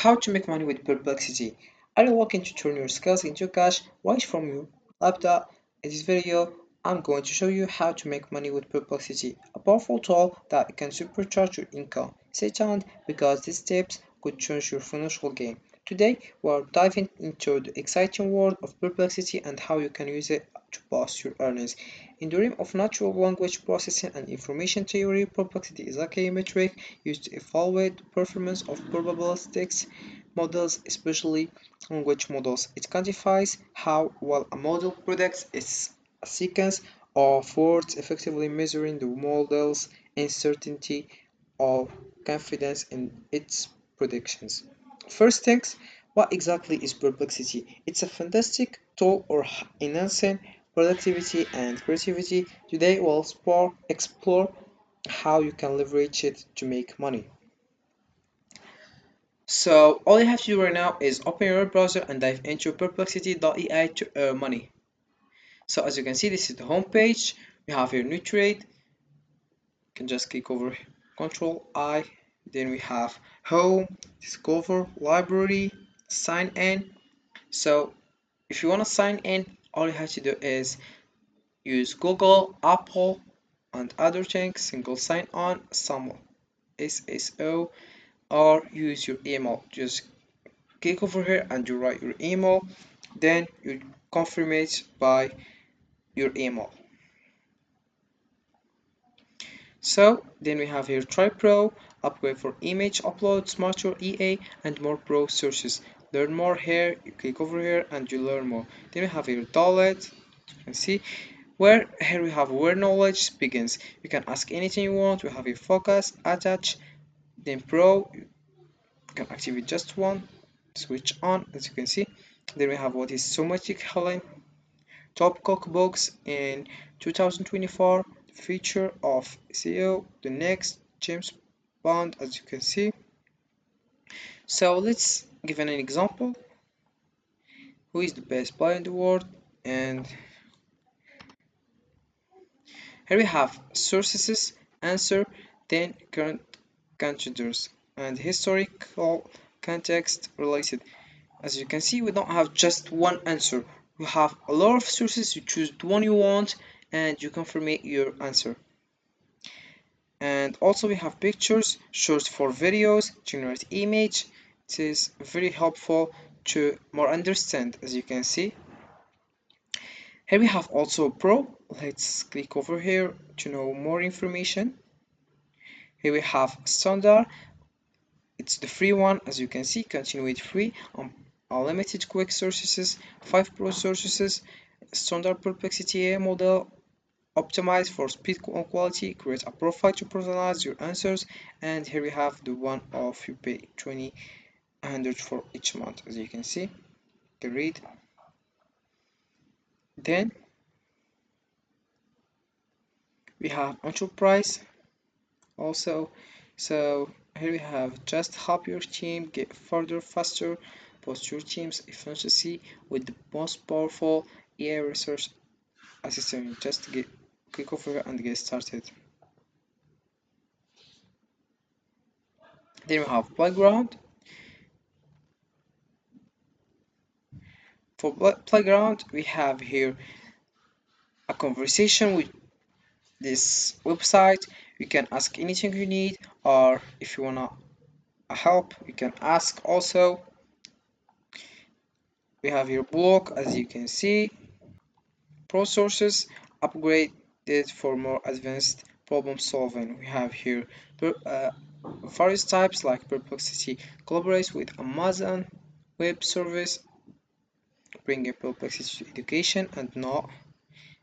How to make money with Perplexity. Are you looking to turn your skills into cash right from your laptop? In this video, I'm going to show you how to make money with Perplexity, a powerful tool that can supercharge your income. Stay tuned because these tips could change your financial game. Today, we're diving into the exciting world of Perplexity and how you can use it to boost your earnings. In the realm of natural language processing and information theory, Perplexity is a key metric used to evaluate the performance of probabilistic models, especially language models. It quantifies how well a model predicts its a sequence of words, effectively measuring the model's uncertainty or confidence in its predictions. First things, what exactly is Perplexity? It's a fantastic tool for enhancing productivity and creativity. Today we'll explore how you can leverage it to make money. So all you have to do right now is open your browser and dive into perplexity.ai to earn money. So as you can see, this is the home page. We have here new trade. You can just click over Control I. Then we have home, discover, library, sign in. So if you want to sign in, all you have to do is use Google, Apple, and other things, single sign on, some SSO, or use your email. Just click over here and you write your email, then you confirm it by your email. So then we have here Try Pro, upgrade for image upload, smarter EA, and more pro sources. Learn more here, you click over here and you learn more. Then we have here Download, you can see where here we have where knowledge begins. You can ask anything you want. We have a focus, attach, then pro, you can activate just one, switch on as you can see. Then we have what is somatic healing, top cookbooks in 2024, feature of SEO, the next James Bond as you can see. So let's give an example. Who is the best player in the world? And here we have sources, answer, then current contributors, and historical context related. As you can see, we don't have just one answer. We have a lot of sources. You choose the one you want and you confirm your answer. And also we have pictures, shorts for videos, generate image. It is very helpful to more understand as you can see. Here we have also Pro. Let's click over here to know more information. Here we have Standard. It's the free one as you can see, continue with free, unlimited quick sources, 5 pro sources, standard perplexity AI model, optimize for speed and quality, create a profile to personalize your answers, and here we have the one of you pay 20 for each month as you can see. You can read. Then we have enterprise also. So here we have just help your team get further faster, boost your team's efficiency with the most powerful AI research assistant. Just get click over and get started. Then we have playground. For playground, we have here a conversation with this website. You can ask anything you need, or if you wanna help, you can ask also. We have your blog as you can see. Pro sources upgraded for more advanced problem solving. We have here various types like Perplexity collaborates with Amazon Web Service, bringing Perplexity to education and not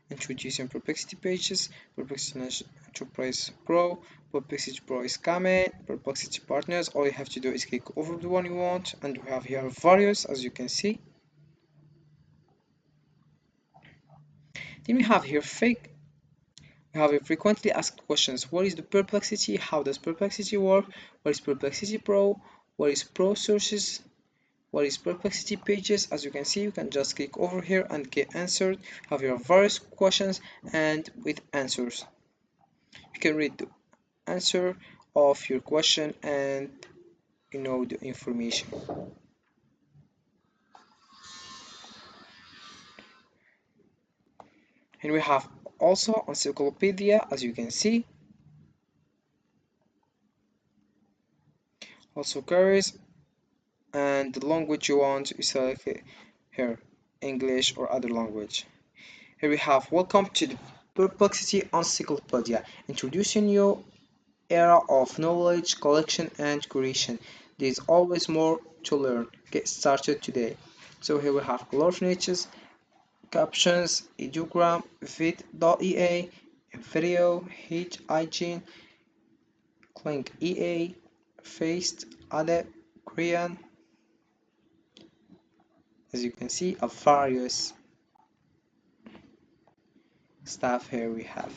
introducing Perplexity pages, Perplexity Enterprise Pro, Perplexity Pro is coming, Perplexity Partners. All you have to do is click over the one you want, and we have here various as you can see. Then we have here fake. We have a frequently asked questions. What is the Perplexity? How does Perplexity work? What is Perplexity Pro? What is Pro sources? What is Perplexity pages? As you can see, you can just click over here and get answered. Have your various questions and with answers. You can read the answer of your question and you know the information. And we have also encyclopedia, as you can see, also carries, and the language you want, you select it here, English or other language. Here we have welcome to the Perplexity Encyclopedia, introducing you era of knowledge collection and creation. There is always more to learn. Get started today. So here we have a lot of niches, captions, ideogram, vid.ea, video, heat, hygiene, clink EA, faced, ade, Korean, as you can see, a various stuff here we have.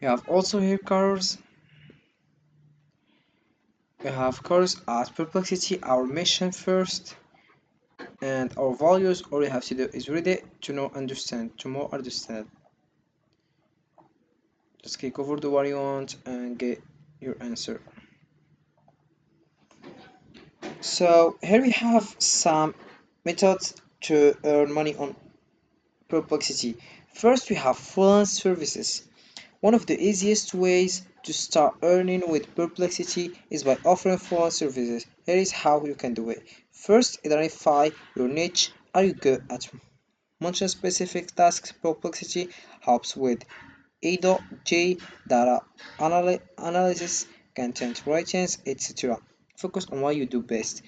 We have also here colors. We have colors as perplexity, our mission first, and our values. All you have to do is read it to know, understand, to more understand. Just click over the what you want and get your answer. So here we have some methods to earn money on perplexity. First, we have freelance services. One of the easiest ways to start earning with Perplexity is by offering freelance services. Here is how you can do it. First, identify your niche. Are you good at mention specific tasks? Perplexity helps with A.J, data analysis, content writing, etc. Focus on what you do best.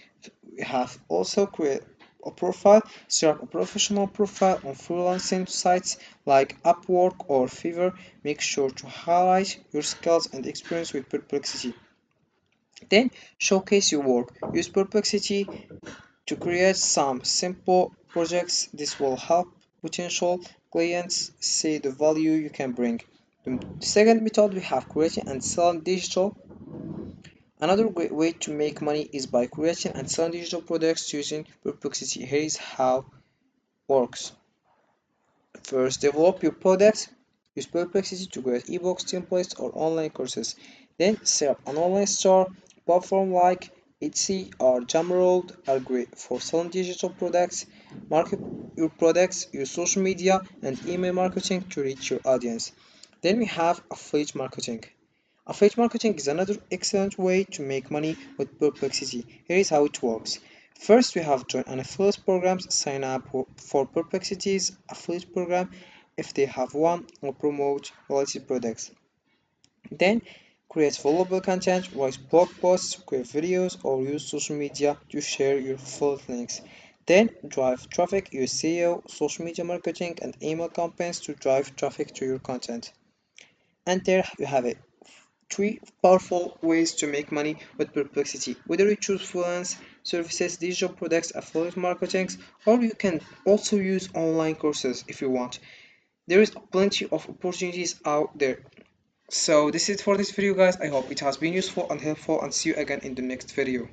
We have also create a profile, start a professional profile on freelancing sites like Upwork or Fiverr. Make sure to highlight your skills and experience with Perplexity. Then showcase your work. Use Perplexity to create some simple projects. This will help potential clients see the value you can bring. The second method, we have creating and selling digital. Another great way to make money is by creating and selling digital products using Perplexity. Here is how it works. First, develop your products. Use Perplexity to create ebooks, templates, or online courses. Then, set up an online store. Platforms like Etsy or Gumroad are great for selling digital products. Market your products, use social media and email marketing to reach your audience. Then we have affiliate marketing. Affiliate marketing is another excellent way to make money with Perplexity. Here is how it works. First, we have join an affiliate program, sign up for Perplexity's affiliate program if they have one, or promote related products. Then, create valuable content, write blog posts, create videos, or use social media to share your affiliate links. Then, drive traffic, use SEO, social media marketing, and email campaigns to drive traffic to your content. And there you have it. Three powerful ways to make money with Perplexity. Whether you choose freelance services, digital products, affiliate marketing, or you can also use online courses if you want. There is plenty of opportunities out there. So this is for this video guys. I hope it has been useful and helpful, and see you again in the next video.